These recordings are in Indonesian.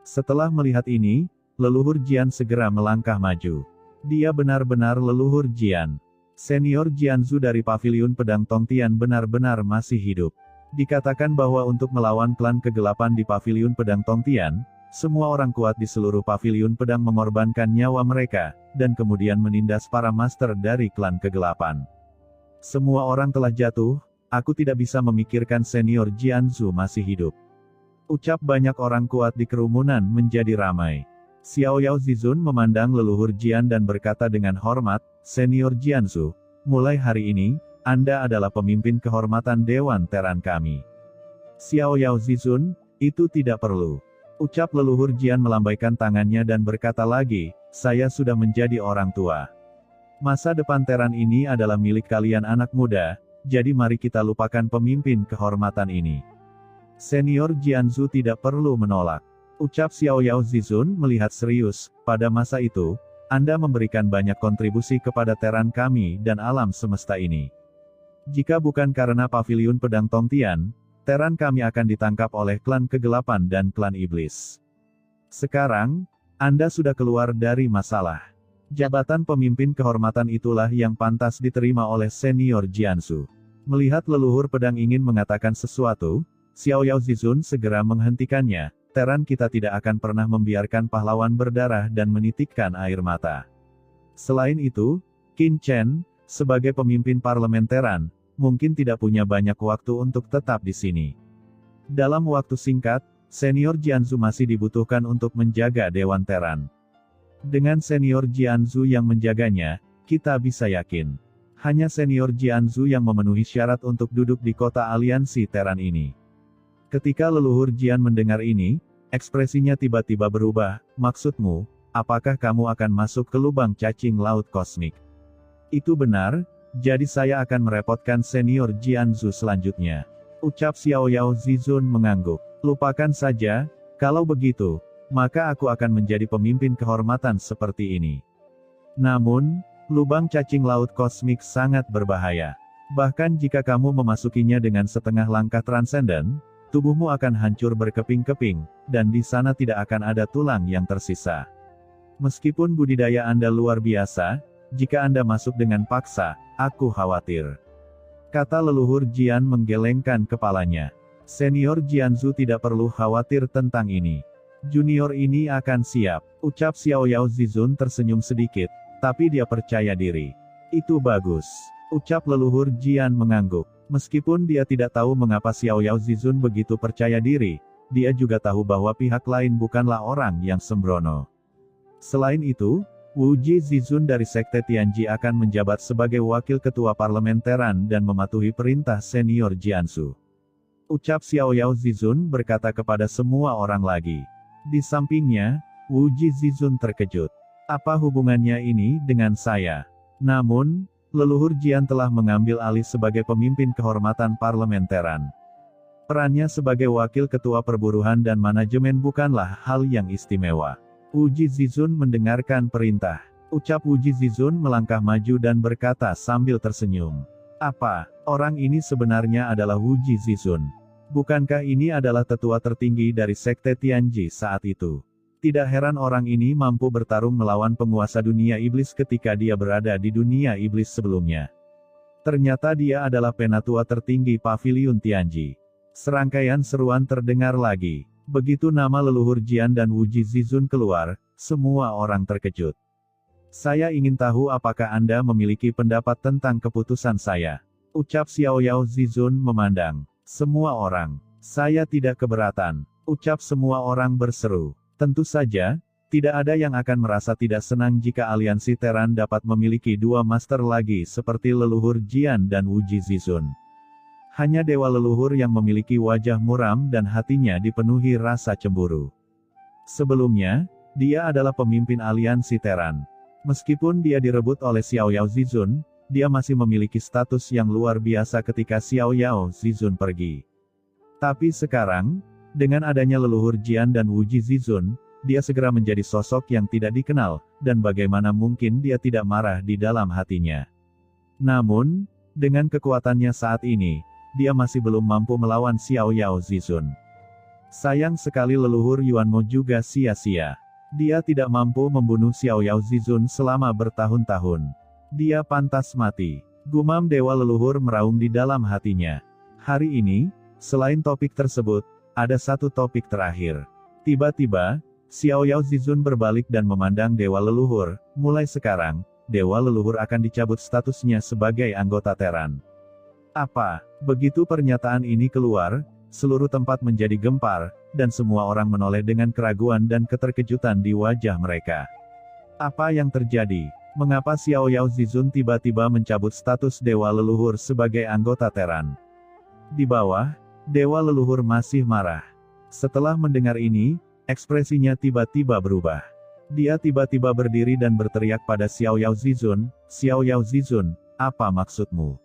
Setelah melihat ini, leluhur Jian segera melangkah maju. Dia benar-benar leluhur Jian. Senior Jianzu dari Paviliun Pedang Tongtian benar-benar masih hidup. Dikatakan bahwa untuk melawan klan kegelapan di Paviliun Pedang Tongtian, semua orang kuat di seluruh Paviliun Pedang mengorbankan nyawa mereka, dan kemudian menindas para master dari klan kegelapan. Semua orang telah jatuh, aku tidak bisa memikirkan senior Jianzu masih hidup. Ucap banyak orang kuat di kerumunan menjadi ramai. Xiao Yao Zizun memandang leluhur Jian dan berkata dengan hormat, "Senior Jianzu, mulai hari ini, Anda adalah pemimpin kehormatan Dewan Teran kami." Xiao Yao Zizun, "Itu tidak perlu." Ucap leluhur Jian melambaikan tangannya dan berkata lagi, "Saya sudah menjadi orang tua. Masa depan Teran ini adalah milik kalian anak muda, jadi mari kita lupakan pemimpin kehormatan ini." Senior Jianzu tidak perlu menolak. Ucap Xiao Yao Zizun melihat serius, "Pada masa itu, Anda memberikan banyak kontribusi kepada Teran kami dan alam semesta ini. Jika bukan karena Paviliun Pedang Tongtian, Teran kami akan ditangkap oleh klan kegelapan dan klan iblis. Sekarang, Anda sudah keluar dari masalah. Jabatan pemimpin kehormatan itulah yang pantas diterima oleh senior Jianzu." Melihat leluhur pedang ingin mengatakan sesuatu, Xiao Yao Zizun segera menghentikannya. "Teran kita tidak akan pernah membiarkan pahlawan berdarah dan menitikkan air mata. Selain itu, Qin Chen, sebagai pemimpin parlemen Teran, mungkin tidak punya banyak waktu untuk tetap di sini. Dalam waktu singkat, senior Jianzu masih dibutuhkan untuk menjaga Dewan Teran. Dengan senior Jianzu yang menjaganya, kita bisa yakin. Hanya senior Jianzu yang memenuhi syarat untuk duduk di kota aliansi Teran ini." Ketika leluhur Jian mendengar ini, ekspresinya tiba-tiba berubah. "Maksudmu, apakah kamu akan masuk ke lubang cacing laut kosmik?" "Itu benar. Jadi saya akan merepotkan senior Jianzu selanjutnya." Ucap Xiao Yao Zizun mengangguk. "Lupakan saja, kalau begitu, maka aku akan menjadi pemimpin kehormatan seperti ini. Namun, lubang cacing laut kosmik sangat berbahaya. Bahkan jika kamu memasukinya dengan setengah langkah transenden, tubuhmu akan hancur berkeping-keping, dan di sana tidak akan ada tulang yang tersisa. Meskipun budidaya Anda luar biasa, jika Anda masuk dengan paksa, aku khawatir." Kata leluhur Jian menggelengkan kepalanya. Senior Jianzu tidak perlu khawatir tentang ini. Junior ini akan siap. Ucap Xiao Yao Zizun tersenyum sedikit, tapi dia percaya diri. "Itu bagus." Ucap leluhur Jian mengangguk. Meskipun dia tidak tahu mengapa Xiao Yao Zizun begitu percaya diri, dia juga tahu bahwa pihak lain bukanlah orang yang sembrono. Selain itu, Wu Ji Zizun dari Sekte Tianji akan menjabat sebagai wakil ketua parlemen Teran dan mematuhi perintah senior Jianzu. Ucap Xiao Yao Zizun berkata kepada semua orang lagi. Di sampingnya, Wu Ji Zizun terkejut. "Apa hubungannya ini dengan saya?" Namun, leluhur Jian telah mengambil alih sebagai pemimpin kehormatan parlemen Teran. Perannya sebagai wakil ketua perburuhan dan manajemen bukanlah hal yang istimewa. Wu Ji Zizun mendengarkan perintah. Ucap Wu Ji Zizun melangkah maju dan berkata sambil tersenyum. "Apa, orang ini sebenarnya adalah Wu Ji Zizun? Bukankah ini adalah tetua tertinggi dari Sekte Tianji saat itu? Tidak heran orang ini mampu bertarung melawan penguasa dunia iblis ketika dia berada di dunia iblis sebelumnya. Ternyata dia adalah penatua tertinggi Paviliun Tianji." Serangkaian seruan terdengar lagi. Begitu nama leluhur Jian dan Wu Ji Zizun keluar, semua orang terkejut. "Saya ingin tahu apakah Anda memiliki pendapat tentang keputusan saya?" Ucap Xiao Yao Zizun memandang semua orang. "Saya tidak keberatan." Ucap semua orang berseru. Tentu saja, tidak ada yang akan merasa tidak senang jika aliansi Teran dapat memiliki dua master lagi seperti leluhur Jian dan Wu Ji Zizun. Hanya dewa leluhur yang memiliki wajah muram dan hatinya dipenuhi rasa cemburu. Sebelumnya, dia adalah pemimpin aliansi Teran. Meskipun dia direbut oleh Xiao Yao Zizun, dia masih memiliki status yang luar biasa ketika Xiao Yao Zizun pergi. Tapi sekarang, dengan adanya leluhur Jian dan Wu Ji Zizun, dia segera menjadi sosok yang tidak dikenal, dan bagaimana mungkin dia tidak marah di dalam hatinya. Namun, dengan kekuatannya saat ini, dia masih belum mampu melawan Xiao Yao Zizun. Sayang sekali leluhur Yuanmo juga sia-sia. Dia tidak mampu membunuh Xiaoyao Zizun selama bertahun-tahun. Dia pantas mati. Gumam dewa leluhur meraung di dalam hatinya. Hari ini, selain topik tersebut, ada satu topik terakhir. Tiba-tiba, Xiaoyao Zizun berbalik dan memandang dewa leluhur. Mulai sekarang, dewa leluhur akan dicabut statusnya sebagai anggota Teran. Apa? Begitu pernyataan ini keluar, seluruh tempat menjadi gempar, dan semua orang menoleh dengan keraguan dan keterkejutan di wajah mereka. Apa yang terjadi? Mengapa Xiaoyao Zizun tiba-tiba mencabut status dewa leluhur sebagai anggota Teran? Di bawah, dewa leluhur masih marah. Setelah mendengar ini, ekspresinya tiba-tiba berubah. Dia tiba-tiba berdiri dan berteriak pada Xiaoyao Zizun, "Xiaoyao Zizun, apa maksudmu?"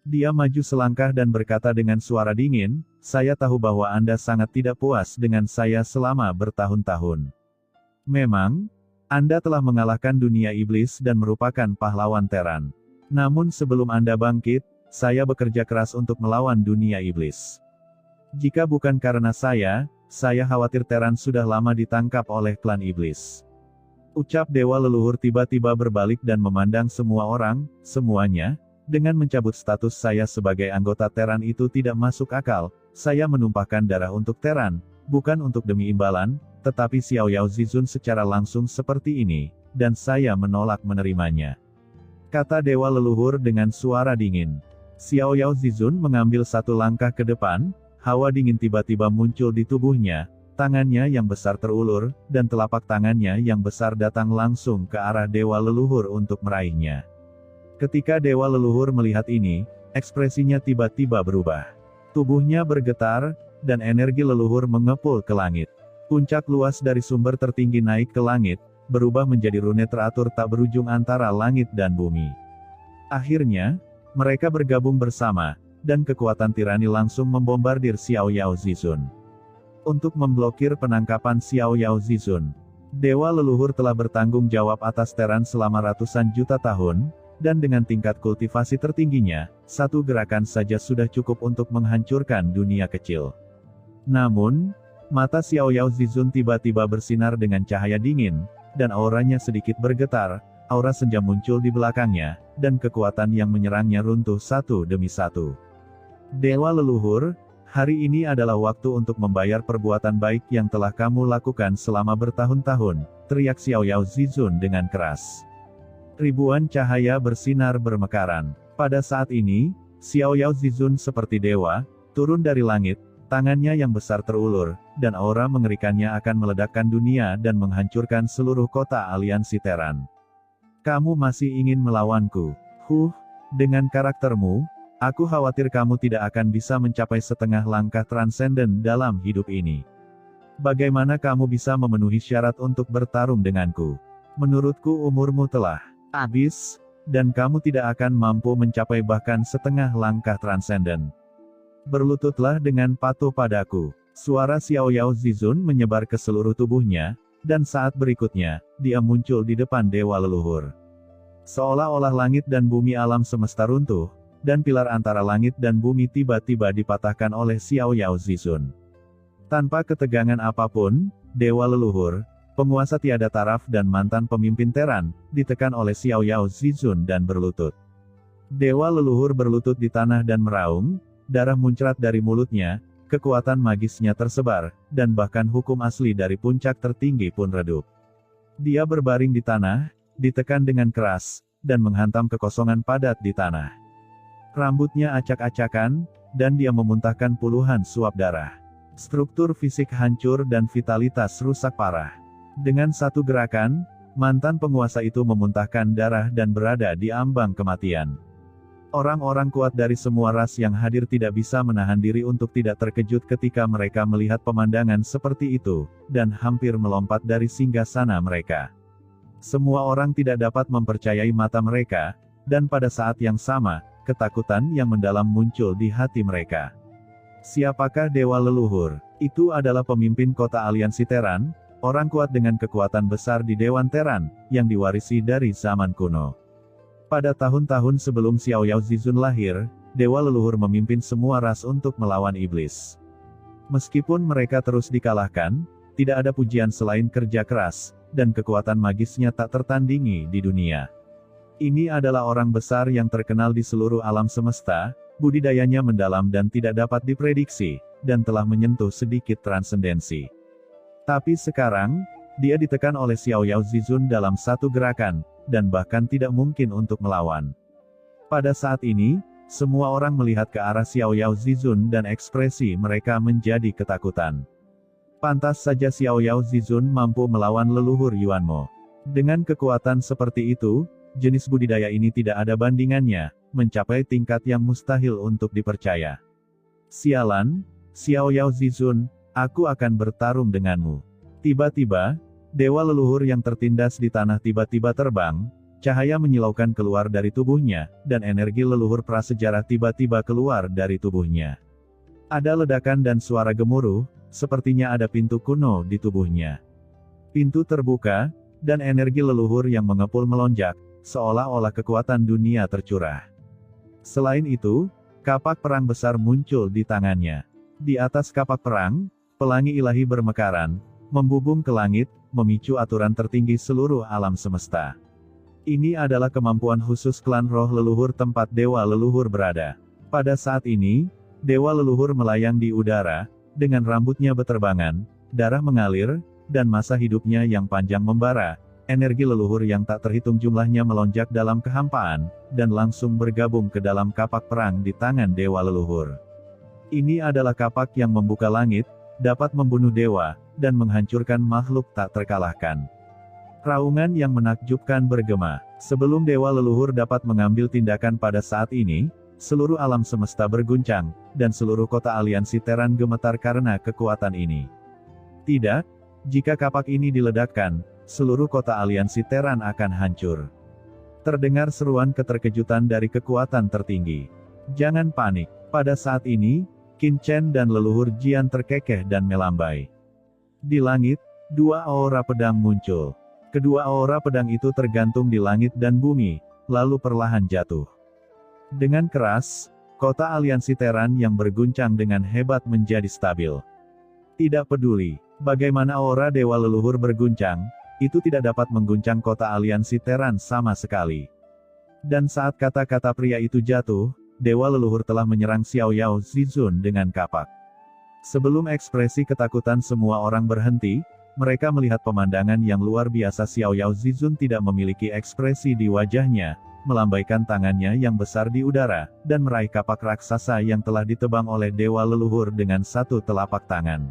Dia maju selangkah dan berkata dengan suara dingin, "Saya tahu bahwa Anda sangat tidak puas dengan saya selama bertahun-tahun. Memang, Anda telah mengalahkan dunia iblis dan merupakan pahlawan Teran. Namun sebelum Anda bangkit, saya bekerja keras untuk melawan dunia iblis. Jika bukan karena saya khawatir Teran sudah lama ditangkap oleh klan iblis." Ucap dewa leluhur tiba-tiba berbalik dan memandang semua orang, semuanya. Dengan mencabut status saya sebagai anggota Teran itu tidak masuk akal. Saya menumpahkan darah untuk Teran, bukan untuk demi imbalan, tetapi Xiaoyao Zizun secara langsung seperti ini, dan saya menolak menerimanya. Kata dewa leluhur dengan suara dingin. Xiaoyao Zizun mengambil satu langkah ke depan, hawa dingin tiba-tiba muncul di tubuhnya, tangannya yang besar terulur, dan telapak tangannya yang besar datang langsung ke arah dewa leluhur untuk meraihnya. Ketika dewa leluhur melihat ini, ekspresinya tiba-tiba berubah. Tubuhnya bergetar, dan energi leluhur mengepul ke langit. Puncak luas dari sumber tertinggi naik ke langit, berubah menjadi rune teratur tak berujung antara langit dan bumi. Akhirnya, mereka bergabung bersama, dan kekuatan tirani langsung membombardir Xiaoyao Zizun. Untuk memblokir penangkapan Xiaoyao Zizun, dewa leluhur telah bertanggung jawab atas Teran selama ratusan juta tahun, dan dengan tingkat kultivasi tertingginya, satu gerakan saja sudah cukup untuk menghancurkan dunia kecil. Namun, mata Xiaoyao Zizun tiba-tiba bersinar dengan cahaya dingin, dan auranya sedikit bergetar, aura senja muncul di belakangnya, dan kekuatan yang menyerangnya runtuh satu demi satu. Dewa leluhur, hari ini adalah waktu untuk membayar perbuatan baik yang telah kamu lakukan selama bertahun-tahun, teriak Xiaoyao Zizun dengan keras. Ribuan cahaya bersinar bermekaran. Pada saat ini, Xiaoyao Zizun seperti dewa, turun dari langit, tangannya yang besar terulur, dan aura mengerikannya akan meledakkan dunia dan menghancurkan seluruh kota aliansi Teran. Kamu masih ingin melawanku? Dengan karaktermu, aku khawatir kamu tidak akan bisa mencapai setengah langkah transenden dalam hidup ini. Bagaimana kamu bisa memenuhi syarat untuk bertarung denganku? Menurutku umurmu telah habis, dan kamu tidak akan mampu mencapai bahkan setengah langkah transenden. Berlututlah dengan patuh padaku. Suara Xiaoyao Zizun menyebar ke seluruh tubuhnya, dan saat berikutnya, dia muncul di depan dewa leluhur. Seolah-olah langit dan bumi alam semesta runtuh, dan pilar antara langit dan bumi tiba-tiba dipatahkan oleh Xiaoyao Zizun. Tanpa ketegangan apapun, dewa leluhur, penguasa tiada taraf dan mantan pemimpin Teran, ditekan oleh Xiaoyao Zizun dan berlutut. Dewa leluhur berlutut di tanah dan meraung, darah muncrat dari mulutnya, kekuatan magisnya tersebar, dan bahkan hukum asli dari puncak tertinggi pun redup. Dia berbaring di tanah, ditekan dengan keras, dan menghantam kekosongan padat di tanah. Rambutnya acak-acakan, dan dia memuntahkan puluhan suap darah. Struktur fisik hancur dan vitalitas rusak parah. Dengan satu gerakan, mantan penguasa itu memuntahkan darah dan berada di ambang kematian. Orang-orang kuat dari semua ras yang hadir tidak bisa menahan diri untuk tidak terkejut ketika mereka melihat pemandangan seperti itu, dan hampir melompat dari singgasana mereka. Semua orang tidak dapat mempercayai mata mereka, dan pada saat yang sama, ketakutan yang mendalam muncul di hati mereka. Siapakah dewa leluhur? Itu adalah pemimpin kota aliansi Teran, orang kuat dengan kekuatan besar di Dewan Teran, yang diwarisi dari zaman kuno. Pada tahun-tahun sebelum Xiaoyao Zizun lahir, dewa leluhur memimpin semua ras untuk melawan iblis. Meskipun mereka terus dikalahkan, tidak ada pujian selain kerja keras, dan kekuatan magisnya tak tertandingi di dunia. Ini adalah orang besar yang terkenal di seluruh alam semesta, budidayanya mendalam dan tidak dapat diprediksi, dan telah menyentuh sedikit transendensi. Tapi sekarang, dia ditekan oleh Xiao Yao Zizun dalam satu gerakan, dan bahkan tidak mungkin untuk melawan. Pada saat ini, semua orang melihat ke arah Xiao Yao Zizun dan ekspresi mereka menjadi ketakutan. Pantas saja Xiao Yao Zizun mampu melawan leluhur Yuanmo. Dengan kekuatan seperti itu, jenis budidaya ini tidak ada bandingannya, mencapai tingkat yang mustahil untuk dipercaya. Sialan, Xiao Yao Zizun, aku akan bertarung denganmu. Tiba-tiba, dewa leluhur yang tertindas di tanah tiba-tiba terbang, cahaya menyilaukan keluar dari tubuhnya, dan energi leluhur prasejarah tiba-tiba keluar dari tubuhnya. Ada ledakan dan suara gemuruh, sepertinya ada pintu kuno di tubuhnya. Pintu terbuka, dan energi leluhur yang mengepul melonjak, seolah-olah kekuatan dunia tercurah. Selain itu, kapak perang besar muncul di tangannya. Di atas kapak perang, pelangi ilahi bermekaran, membubung ke langit, memicu aturan tertinggi seluruh alam semesta. Ini adalah kemampuan khusus klan roh leluhur tempat dewa leluhur berada. Pada saat ini, dewa leluhur melayang di udara, dengan rambutnya beterbangan, darah mengalir, dan masa hidupnya yang panjang membara. Energi leluhur yang tak terhitung jumlahnya melonjak dalam kehampaan, dan langsung bergabung ke dalam kapak perang di tangan dewa leluhur. Ini adalah kapak yang membuka langit, dapat membunuh dewa, dan menghancurkan makhluk tak terkalahkan. Raungan yang menakjubkan bergema. Sebelum dewa leluhur dapat mengambil tindakan pada saat ini, seluruh alam semesta berguncang, dan seluruh kota aliansi Teran gemetar karena kekuatan ini. Tidak, jika kapak ini diledakkan, seluruh kota aliansi Teran akan hancur. Terdengar seruan keterkejutan dari kekuatan tertinggi. Jangan panik. Pada saat ini, Qin Chen dan leluhur Jian terkekeh dan melambai. Di langit, dua aura pedang muncul. Kedua aura pedang itu tergantung di langit dan bumi, lalu perlahan jatuh. Dengan keras, kota aliansi Teran yang berguncang dengan hebat menjadi stabil. Tidak peduli bagaimana aura dewa leluhur berguncang, itu tidak dapat mengguncang kota aliansi Teran sama sekali. Dan saat kata-kata pria itu jatuh, dewa leluhur telah menyerang Xiao Yao Zizun dengan kapak. Sebelum ekspresi ketakutan semua orang berhenti, mereka melihat pemandangan yang luar biasa. Xiao Yao Zizun tidak memiliki ekspresi di wajahnya, melambaikan tangannya yang besar di udara, dan meraih kapak raksasa yang telah ditebang oleh dewa leluhur dengan satu telapak tangan.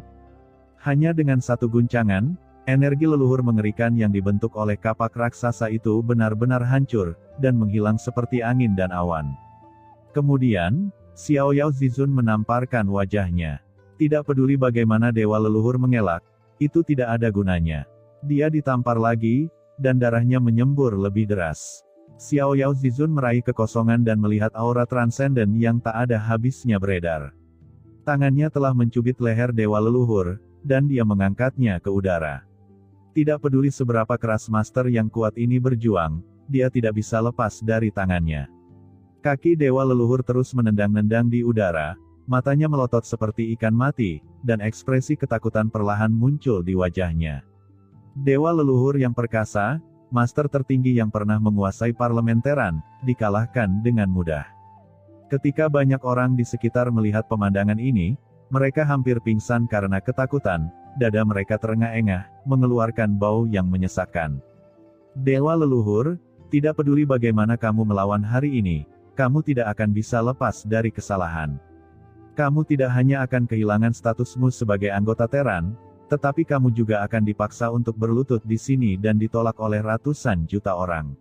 Hanya dengan satu guncangan, energi leluhur mengerikan yang dibentuk oleh kapak raksasa itu benar-benar hancur, dan menghilang seperti angin dan awan. Kemudian, Xiao Yao Zizun menamparkan wajahnya. Tidak peduli bagaimana dewa leluhur mengelak, itu tidak ada gunanya. Dia ditampar lagi, dan darahnya menyembur lebih deras. Xiao Yao Zizun meraih kekosongan dan melihat aura transenden yang tak ada habisnya beredar. Tangannya telah mencubit leher dewa leluhur, dan dia mengangkatnya ke udara. Tidak peduli seberapa keras master yang kuat ini berjuang, dia tidak bisa lepas dari tangannya. Kaki dewa leluhur terus menendang-nendang di udara, matanya melotot seperti ikan mati, dan ekspresi ketakutan perlahan muncul di wajahnya. Dewa leluhur yang perkasa, master tertinggi yang pernah menguasai parlemen Teran, dikalahkan dengan mudah. Ketika banyak orang di sekitar melihat pemandangan ini, mereka hampir pingsan karena ketakutan, dada mereka terengah-engah, mengeluarkan bau yang menyesakkan. Dewa leluhur, tidak peduli bagaimana kamu melawan hari ini, kamu tidak akan bisa lepas dari kesalahan. Kamu tidak hanya akan kehilangan statusmu sebagai anggota Teran, tetapi kamu juga akan dipaksa untuk berlutut di sini dan ditolak oleh ratusan juta orang.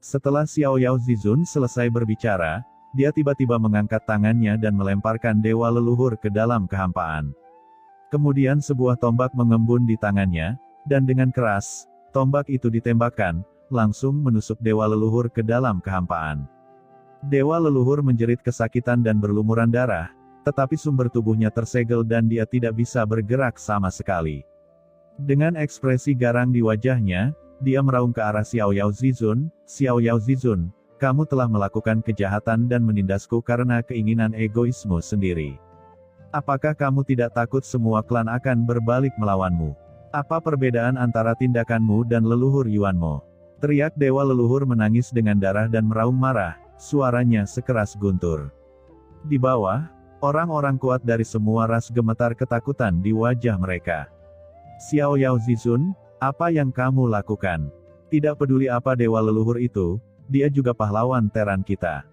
Setelah Xiao Yao Zizun selesai berbicara, dia tiba-tiba mengangkat tangannya dan melemparkan dewa leluhur ke dalam kehampaan. Kemudian sebuah tombak mengembun di tangannya, dan dengan keras, tombak itu ditembakkan, langsung menusuk dewa leluhur ke dalam kehampaan. Dewa leluhur menjerit kesakitan dan berlumuran darah, tetapi sumber tubuhnya tersegel dan dia tidak bisa bergerak sama sekali. Dengan ekspresi garang di wajahnya, dia meraung ke arah Xiao Yao Zizun, "Xiao Yao Zizun, kamu telah melakukan kejahatan dan menindasku karena keinginan egoismu sendiri. Apakah kamu tidak takut semua klan akan berbalik melawanmu? Apa perbedaan antara tindakanmu dan leluhur Yuanmo? Teriak dewa leluhur menangis dengan darah dan meraung marah, suaranya sekeras guntur. Di bawah, orang-orang kuat dari semua ras gemetar ketakutan di wajah mereka. Xiao Yao Zizun, apa yang kamu lakukan? Tidak peduli apa dewa leluhur itu, dia juga pahlawan teran kita.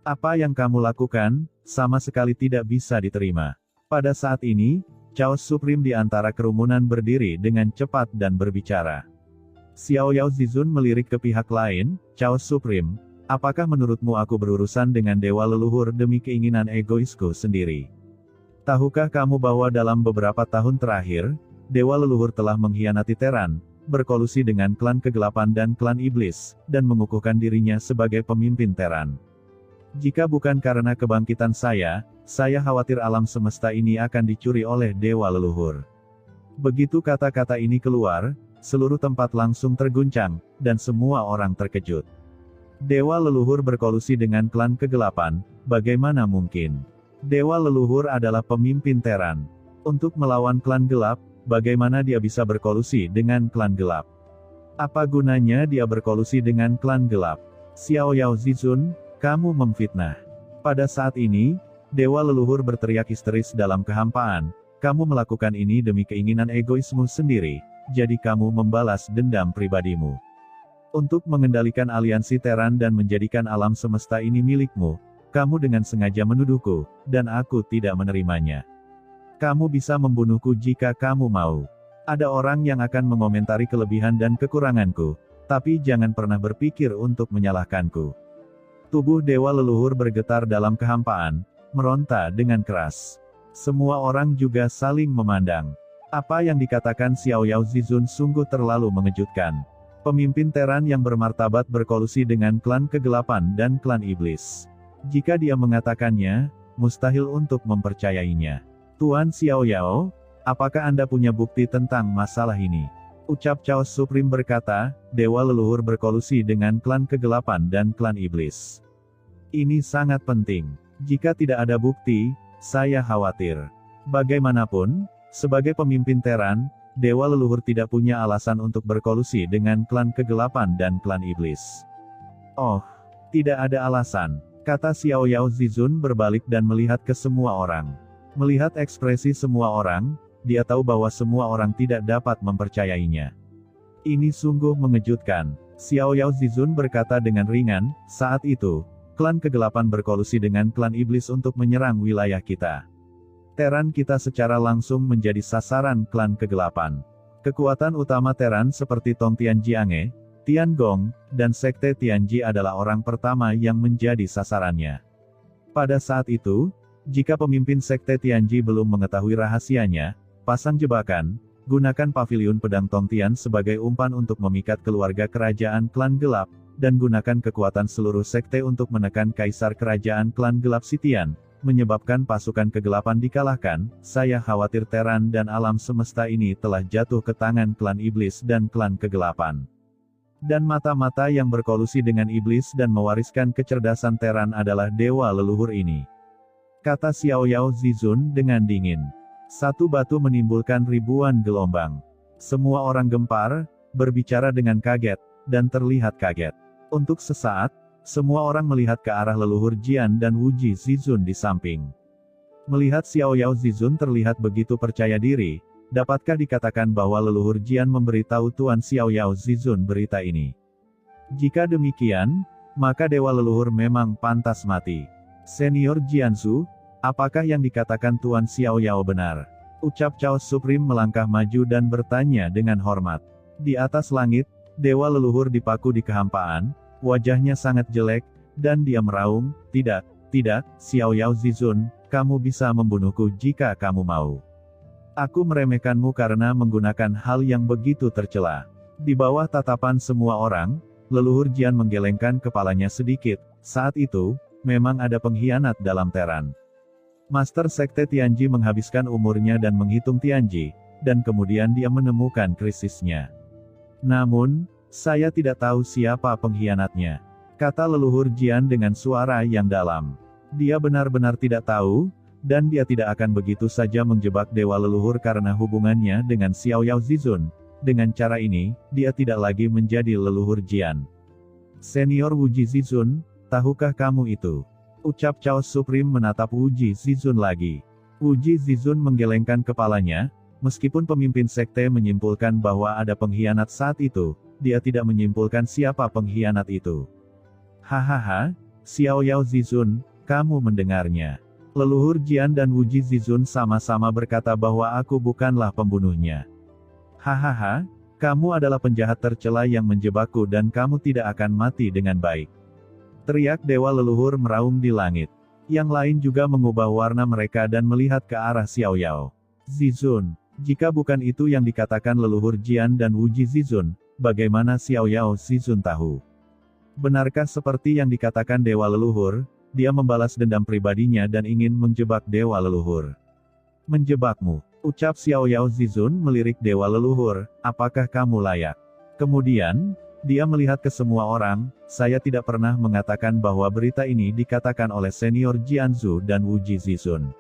Apa yang kamu lakukan, sama sekali tidak bisa diterima. Pada saat ini, Chaos Supreme di antara kerumunan berdiri dengan cepat dan berbicara. Xiao Yao Zizun melirik ke pihak lain, Chaos Supreme, apakah menurutmu aku berurusan dengan dewa leluhur demi keinginan egoisku sendiri? Tahukah kamu bahwa dalam beberapa tahun terakhir, dewa leluhur telah mengkhianati Teran, berkolusi dengan klan kegelapan dan klan iblis, dan mengukuhkan dirinya sebagai pemimpin Teran. Jika bukan karena kebangkitan saya khawatir alam semesta ini akan dicuri oleh dewa leluhur. Begitu kata-kata ini keluar, seluruh tempat langsung terguncang, dan semua orang terkejut. Dewa leluhur berkolusi dengan klan kegelapan, bagaimana mungkin? Dewa leluhur adalah pemimpin Teran. Untuk melawan klan gelap, bagaimana dia bisa berkolusi dengan klan gelap? Apa gunanya dia berkolusi dengan klan gelap? Xiao Yao Zizun, kamu memfitnah. Pada saat ini, dewa leluhur berteriak histeris dalam kehampaan, kamu melakukan ini demi keinginan egoismu sendiri, jadi kamu membalas dendam pribadimu. Untuk mengendalikan aliansi Teran dan menjadikan alam semesta ini milikmu, kamu dengan sengaja menuduhku, dan aku tidak menerimanya. Kamu bisa membunuhku jika kamu mau. Ada orang yang akan mengomentari kelebihan dan kekuranganku, tapi jangan pernah berpikir untuk menyalahkanku. Tubuh dewa leluhur bergetar dalam kehampaan, meronta dengan keras. Semua orang juga saling memandang. Apa yang dikatakan Xiao Yao Zizun sungguh terlalu mengejutkan. Pemimpin Teran yang bermartabat berkolusi dengan klan kegelapan dan klan iblis. Jika dia mengatakannya, mustahil untuk mempercayainya. Tuan Xiao Yao, apakah Anda punya bukti tentang masalah ini? Ucap Chaos Supreme berkata, dewa leluhur berkolusi dengan klan kegelapan dan klan iblis. Ini sangat penting. Jika tidak ada bukti, saya khawatir. Bagaimanapun, sebagai pemimpin Teran, dewa leluhur tidak punya alasan untuk berkolusi dengan klan kegelapan dan klan iblis. Oh, tidak ada alasan, kata Xiao Yao Zizun berbalik dan melihat ke semua orang. Melihat ekspresi semua orang, dia tahu bahwa semua orang tidak dapat mempercayainya. Ini sungguh mengejutkan. Xiao Yao Zizun berkata dengan ringan, saat itu, klan kegelapan berkolusi dengan klan iblis untuk menyerang wilayah kita. Teran kita secara langsung menjadi sasaran klan kegelapan. Kekuatan utama Teran seperti Tong Tianjiange, Tiangong, dan Sekte Tianji adalah orang pertama yang menjadi sasarannya. Pada saat itu, jika pemimpin Sekte Tianji belum mengetahui rahasianya, pasang jebakan, gunakan paviliun pedang Tongtian sebagai umpan untuk memikat keluarga kerajaan klan gelap, dan gunakan kekuatan seluruh sekte untuk menekan kaisar kerajaan klan gelap Sitian, menyebabkan pasukan kegelapan dikalahkan. Saya khawatir Teran dan alam semesta ini telah jatuh ke tangan klan iblis dan klan kegelapan. Dan mata-mata yang berkolusi dengan iblis dan mewariskan kecerdasan Teran adalah dewa leluhur ini. Kata Xiao Yao Zizun dengan dingin. Satu batu menimbulkan ribuan gelombang. Semua orang gempar, berbicara dengan kaget, dan terlihat kaget. Untuk sesaat, semua orang melihat ke arah leluhur Jian dan Wuji Zizun di samping. Melihat Xiao Yao Zizun terlihat begitu percaya diri, dapatkah dikatakan bahwa leluhur Jian memberitahu Tuan Xiao Yao Zizun berita ini? Jika demikian, maka dewa leluhur memang pantas mati. Senior Jianzu, apakah yang dikatakan Tuan Xiao Yao benar? Ucap Chaos Supreme melangkah maju dan bertanya dengan hormat. Di atas langit, dewa leluhur dipaku di kehampaan, wajahnya sangat jelek, dan dia meraung, tidak, Xiao Yao Zizun, kamu bisa membunuhku jika kamu mau. Aku meremehkanmu karena menggunakan hal yang begitu tercela. Di bawah tatapan semua orang, leluhur Jian menggelengkan kepalanya sedikit. Saat itu, memang ada pengkhianat dalam Teran. Master Sekte Tianji menghabiskan umurnya dan menghitung Tianji, dan kemudian dia menemukan krisisnya. Namun, saya tidak tahu siapa pengkhianatnya, kata leluhur Jian dengan suara yang dalam. Dia benar-benar tidak tahu, Dan dia tidak akan begitu saja menjebak dewa leluhur karena hubungannya dengan Xiao Yao Zizun. Dengan cara ini, dia tidak lagi menjadi leluhur Jian. Senior Wuji Zizun, tahukah kamu itu? Ucap Chaos Supreme menatap Wuji Zizun lagi. Wuji Zizun menggelengkan kepalanya, meskipun pemimpin sekte menyimpulkan bahwa ada pengkhianat saat itu, dia tidak menyimpulkan siapa pengkhianat itu. Hahaha, Xiao Yao Zizun, kamu mendengarnya. Leluhur Jian dan Wuji Zizun sama-sama berkata bahwa aku bukanlah pembunuhnya. Hahaha, kamu adalah penjahat tercela yang menjebakku dan kamu tidak akan mati dengan baik. Teriak dewa leluhur meraung di langit. Yang lain juga mengubah warna mereka dan melihat ke arah Xiao Yao Zizun. Jika bukan itu yang dikatakan leluhur Jian dan Wuji Zizun, bagaimana Xiao Yao Zizun tahu? Benarkah seperti yang dikatakan dewa leluhur? Dia membalas dendam pribadinya dan ingin menjebak dewa leluhur. Menjebakmu, ucap Xiao Yao Zizun melirik dewa leluhur, apakah kamu layak? Kemudian, dia melihat ke semua orang, saya tidak pernah mengatakan bahwa berita ini dikatakan oleh senior Jianzu dan Wuji Zizun.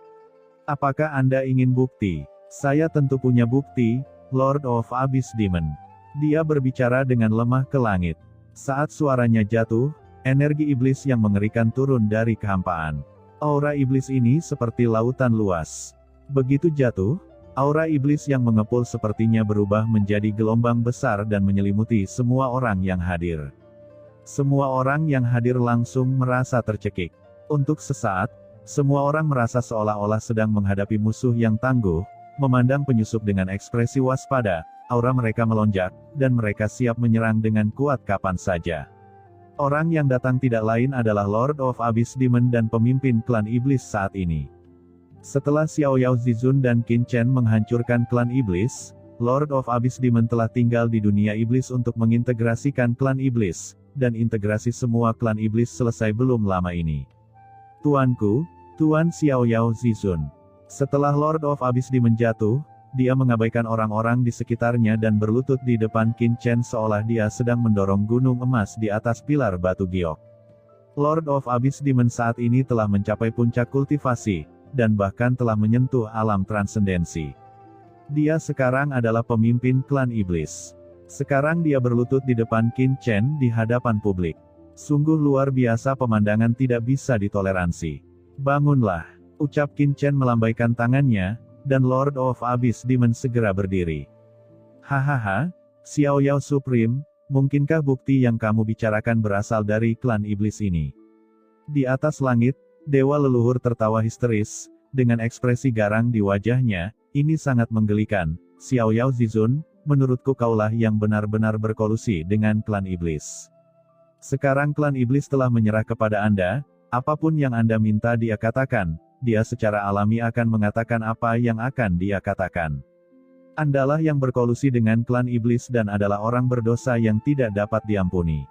Apakah Anda ingin bukti? Saya tentu punya bukti, Lord of Abyss Demon. Dia berbicara dengan lemah ke langit. Saat suaranya jatuh, energi iblis yang mengerikan turun dari kehampaan. Aura iblis ini seperti lautan luas. Begitu jatuh, aura iblis yang mengepul sepertinya berubah menjadi gelombang besar dan menyelimuti semua orang yang hadir. Semua orang yang hadir langsung merasa tercekik. Untuk sesaat, semua orang merasa seolah-olah sedang menghadapi musuh yang tangguh, memandang penyusup dengan ekspresi waspada, aura mereka melonjak, dan mereka siap menyerang dengan kuat kapan saja. Orang yang datang tidak lain adalah Lord of Abyss Demon dan pemimpin klan iblis saat ini. Setelah Xiao Yao Zizun dan Qin Chen menghancurkan klan iblis, Lord of Abyss Demon telah tinggal di dunia iblis untuk mengintegrasikan klan iblis, dan integrasi semua klan iblis selesai belum lama ini. Tuanku, Tuan Xiao Yao Zizun. Setelah Lord of Abyss Demon jatuh, dia mengabaikan orang-orang di sekitarnya dan berlutut di depan Qin Chen seolah dia sedang mendorong gunung emas di atas pilar batu giok. Lord of Abyss Demon saat ini telah mencapai puncak kultivasi, dan bahkan telah menyentuh alam transendensi. Dia sekarang adalah pemimpin klan iblis. Sekarang dia berlutut di depan Qin Chen di hadapan publik. Sungguh luar biasa, pemandangan tidak bisa ditoleransi. Bangunlah, ucap Qin Chen melambaikan tangannya, dan Lord of Abyss Demon segera berdiri. Hahaha, Xiao Yao Supreme, mungkinkah bukti yang kamu bicarakan berasal dari klan iblis ini? Di atas langit, dewa leluhur tertawa histeris, dengan ekspresi garang di wajahnya, ini sangat menggelikan, Xiao Yao Zizun, menurutku kaulah yang benar-benar berkolusi dengan klan iblis. Sekarang klan iblis telah menyerah kepada Anda, apapun yang Anda minta dia katakan. Dia secara alami akan mengatakan apa yang akan dia katakan. Andalah yang berkolusi dengan klan iblis dan adalah orang berdosa yang tidak dapat diampuni.